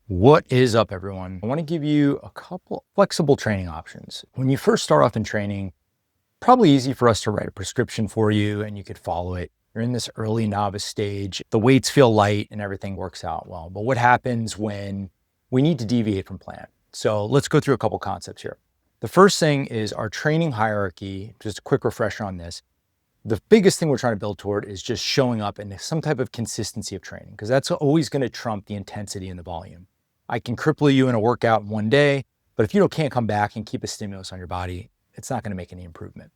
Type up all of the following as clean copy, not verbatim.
What is up, everyone? I want to give you a couple flexible training options. When you first start off in training, probably easy for us to write a prescription for you and you could follow it. You're in this early novice stage. The weights feel light and everything works out well. But what happens when we need to deviate from plan? So let's go through a couple concepts here. The first thing is our training hierarchy. Just a quick refresher on this. The biggest thing we're trying to build toward is just showing up in some type of consistency of training, because that's always going to trump the intensity and the volume. I can cripple you in a workout in one day, but if you can't come back and keep a stimulus on your body, it's not going to make any improvement.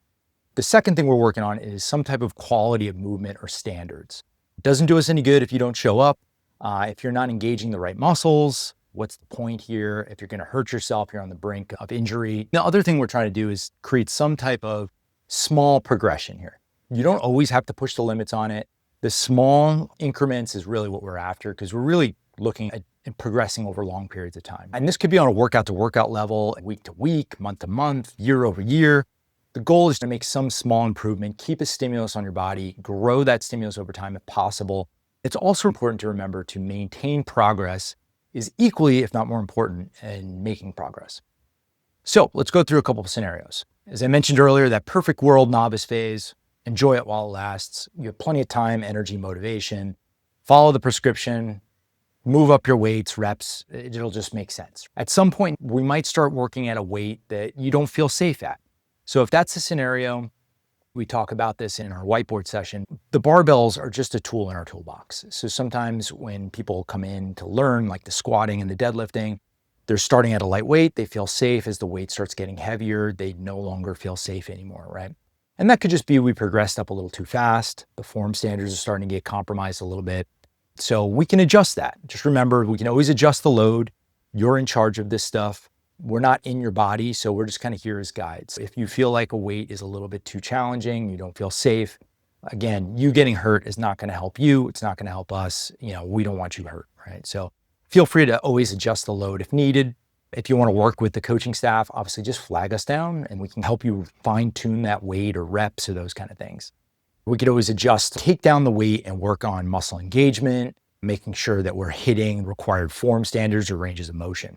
The second thing we're working on is some type of quality of movement or standards. It doesn't do us any good if you don't show up. If you're not engaging the right muscles, what's the point here? If you're going to hurt yourself, you're on the brink of injury. The other thing we're trying to do is create some type of small progression here. You don't always have to push the limits on it. The small increments is really what we're after, because we're really looking at progressing over long periods of time. And this could be on a workout to workout level, week to week, month to month, year over year. The goal is to make some small improvement, keep a stimulus on your body, grow that stimulus over time if possible. It's also important to remember to maintain progress is equally, if not more important, in making progress. So let's go through a couple of scenarios. As I mentioned earlier, that perfect world novice phase, enjoy it while it lasts. You have plenty of time, energy, motivation. Follow the prescription, move up your weights, reps. It'll just make sense. At some point, we might start working at a weight that you don't feel safe at. So if that's the scenario, we talk about this in our whiteboard session. The barbells are just a tool in our toolbox. So sometimes when people come in to learn, like the squatting and the deadlifting, they're starting at a light weight. They feel safe. As the weight starts getting heavier, they no longer feel safe anymore, right? And that could just be we progressed up a little too fast. The form standards are starting to get compromised a little bit. So we can adjust that. Just remember, we can always adjust the load. You're in charge of this stuff. We're not in your body, so we're just kind of here as guides. If you feel like a weight is a little bit too challenging, you don't feel safe, again, you getting hurt is not going to help you. It's not going to help us. We don't want you hurt, right? So feel free to always adjust the load if needed. If you want to work with the coaching staff, obviously just flag us down and we can help you fine tune that weight or reps or those kind of things. We could always adjust, take down the weight and work on muscle engagement, making sure that we're hitting required form standards or ranges of motion.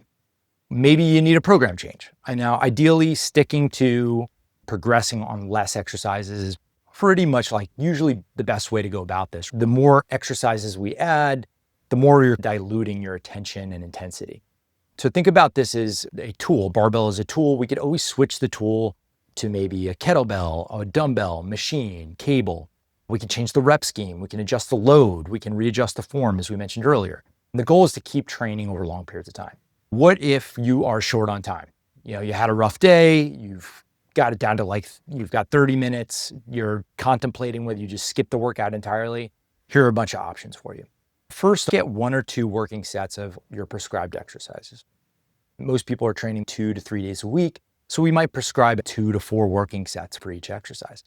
Maybe you need a program change. And now ideally sticking to progressing on less exercises is pretty much like usually the best way to go about this. The more exercises we add, the more you're diluting your attention and intensity. So think about this as a tool. Barbell is a tool. We could always switch the tool to maybe a kettlebell, a dumbbell, machine, cable. We can change the rep scheme. We can adjust the load. We can readjust the form, as we mentioned earlier. And the goal is to keep training over long periods of time. What if you are short on time? You had a rough day. You've got it down to you've got 30 minutes. You're contemplating whether you just skip the workout entirely. Here are a bunch of options for you. First, get 1 or 2 working sets of your prescribed exercises. Most people are training 2 to 3 days a week. So we might prescribe 2 to 4 working sets for each exercise.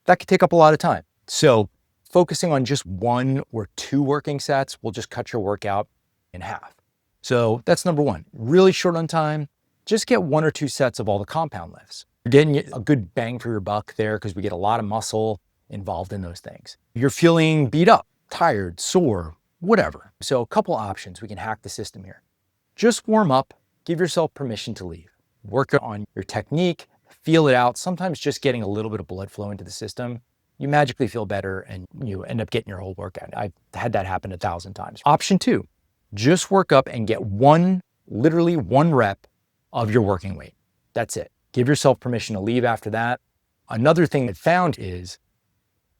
That could take up a lot of time. So focusing on just 1 or 2 working sets will just cut your workout in half. So that's number 1. Really short on time, just get 1 or 2 sets of all the compound lifts. You're getting a good bang for your buck there because we get a lot of muscle involved in those things. You're feeling beat up, tired, sore, whatever. So a couple options. We can hack the system here. Just warm up, give yourself permission to leave. Work on your technique, feel it out. Sometimes just getting a little bit of blood flow into the system, you magically feel better and you end up getting your whole workout. I've had that happen 1,000 times. Option 2, just work up and get literally one rep of your working weight. That's it. Give yourself permission to leave after that. Another thing I found is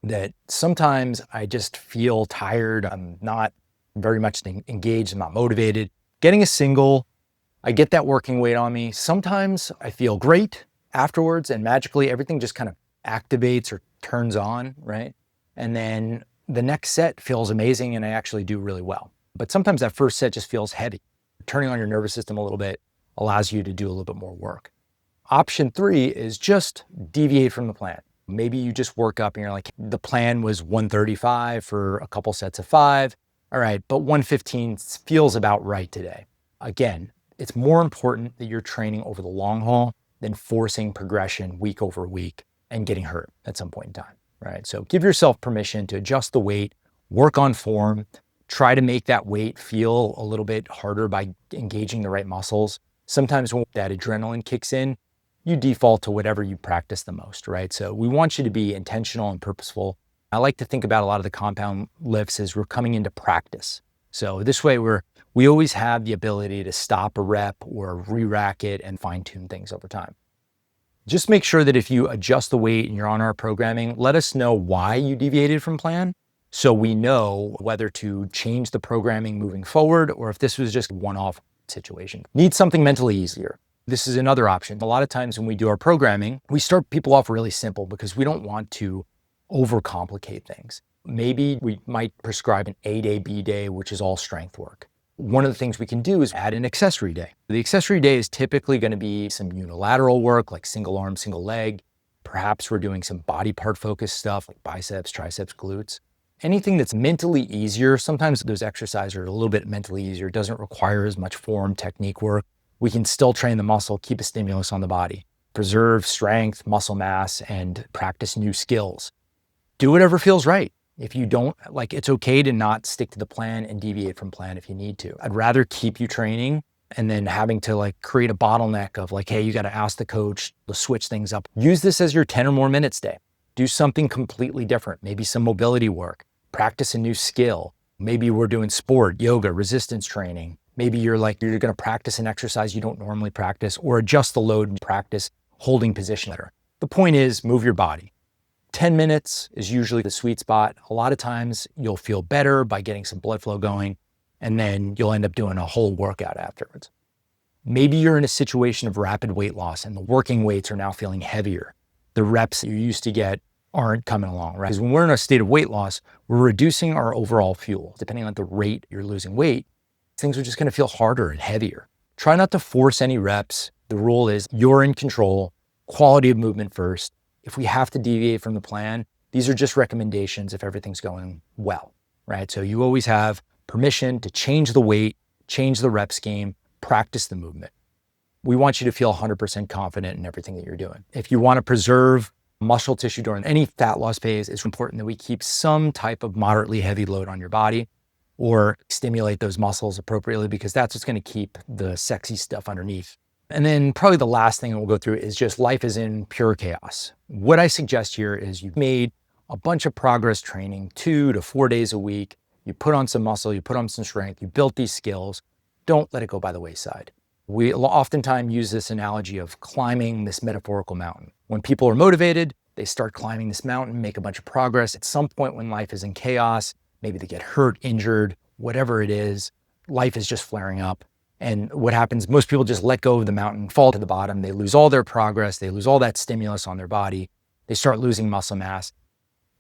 that sometimes I just feel tired. I'm not very much engaged. I'm not motivated. Getting a single, I get that working weight on me. Sometimes I feel great afterwards and magically everything just kind of activates or turns on, right? And then the next set feels amazing and I actually do really well. But sometimes that first set just feels heavy. Turning on your nervous system a little bit allows you to do a little bit more work. Option 3 is just deviate from the plan. Maybe you just work up and you're like, the plan was 135 for a couple sets of 5. All right, but 115 feels about right today. Again, it's more important that you're training over the long haul than forcing progression week over week and getting hurt at some point in time, right? So give yourself permission to adjust the weight, work on form, Try to make that weight feel a little bit harder by engaging the right muscles. Sometimes when that adrenaline kicks in, you default to whatever you practice the most, right? So we want you to be intentional and purposeful. I like to think about a lot of the compound lifts as we're coming into practice. So this way we always have the ability to stop a rep or re-rack it and fine tune things over time. Just make sure that if you adjust the weight and you're on our programming, let us know why you deviated from plan so we know whether to change the programming moving forward or if this was just a one-off situation. Need something mentally easier. This is another option. A lot of times when we do our programming, we start people off really simple because we don't want to overcomplicate things. Maybe we might prescribe an A day, B day, which is all strength work. One of the things we can do is add an accessory day. The accessory day is typically going to be some unilateral work like single arm, single leg. Perhaps we're doing some body part focused stuff like biceps, triceps, glutes. Anything that's mentally easier. Sometimes those exercises are a little bit mentally easier. It doesn't require as much form, technique work. We can still train the muscle, keep a stimulus on the body, preserve strength, muscle mass, and practice new skills. Do whatever feels right. If you don't, it's okay to not stick to the plan and deviate from plan if you need to. I'd rather keep you training and then having to create a bottleneck of hey, you got to ask the coach to switch things up. Use this as your 10 or more minutes day. Do something completely different. Maybe some mobility work, practice a new skill. Maybe we're doing sport, yoga, resistance training. Maybe you're going to practice an exercise you don't normally practice or adjust the load and practice holding position better. The point is move your body. 10 minutes is usually the sweet spot. A lot of times you'll feel better by getting some blood flow going, and then you'll end up doing a whole workout afterwards. Maybe you're in a situation of rapid weight loss and the working weights are now feeling heavier. The reps you used to get aren't coming along, right? Because when we're in a state of weight loss, we're reducing our overall fuel. Depending on the rate you're losing weight, things are just going to feel harder and heavier. Try not to force any reps. The rule is you're in control, quality of movement first. If we have to deviate from the plan, these are just recommendations if everything's going well, right? So you always have permission to change the weight, change the rep scheme, practice the movement. We want you to feel 100% confident in everything that you're doing. If you want to preserve muscle tissue during any fat loss phase, it's important that we keep some type of moderately heavy load on your body or stimulate those muscles appropriately because that's what's going to keep the sexy stuff underneath. And then probably the last thing we'll go through is just life is in pure chaos. What I suggest here is you've made a bunch of progress training 2 to 4 days a week. You put on some muscle, you put on some strength, you built these skills. Don't let it go by the wayside. We oftentimes use this analogy of climbing this metaphorical mountain. When people are motivated, they start climbing this mountain, make a bunch of progress. At some point when life is in chaos, maybe they get hurt, injured, whatever it is, life is just flaring up. And what happens, most people just let go of the mountain, fall to the bottom. They lose all their progress. They lose all that stimulus on their body. They start losing muscle mass.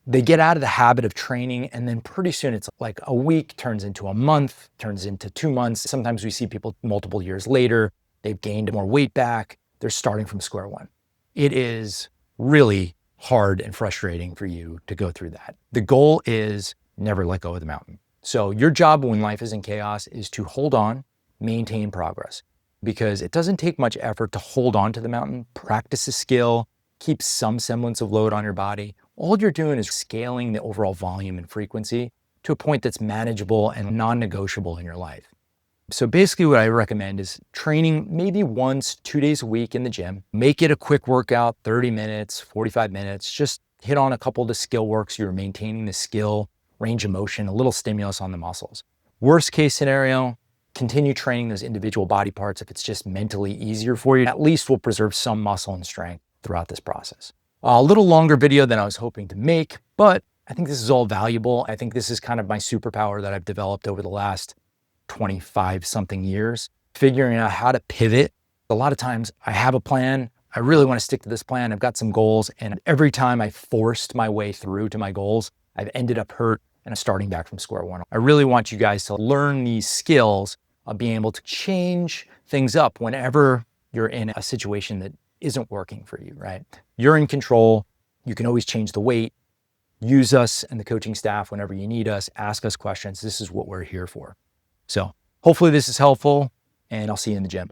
They get out of the habit of training. And then pretty soon it's like a week turns into a month, turns into 2 months. Sometimes we see people multiple years later, they've gained more weight back. They're starting from square one. It is really hard and frustrating for you to go through that. The goal is never let go of the mountain. So your job when life is in chaos is to hold on, maintain progress, because it doesn't take much effort to hold on to the mountain, practice a skill, keep some semblance of load on your body. All you're doing is scaling the overall volume and frequency to a point that's manageable and non-negotiable in your life. So basically what I recommend is training maybe 1-2 days a week in the gym. Make it a quick workout, 30 minutes, 45 minutes. Just hit on a couple of the skill works. You're maintaining the skill, range of motion, a little stimulus on the muscles. Worst case scenario, continue training those individual body parts if it's just mentally easier for you. At least we'll preserve some muscle and strength throughout this process. A little longer video than I was hoping to make, but I think this is all valuable. I think this is kind of my superpower that I've developed over the last 25 something years, figuring out how to pivot. A lot of times I have a plan. I really want to stick to this plan. I've got some goals. And every time I forced my way through to my goals, I've ended up hurt and starting back from square one. I really want you guys to learn these skills of being able to change things up whenever you're in a situation that isn't working for you, right? You're in control. You can always change the weight. Use us and the coaching staff whenever you need us. Ask us questions. This is what we're here for. So hopefully this is helpful, and I'll see you in the gym.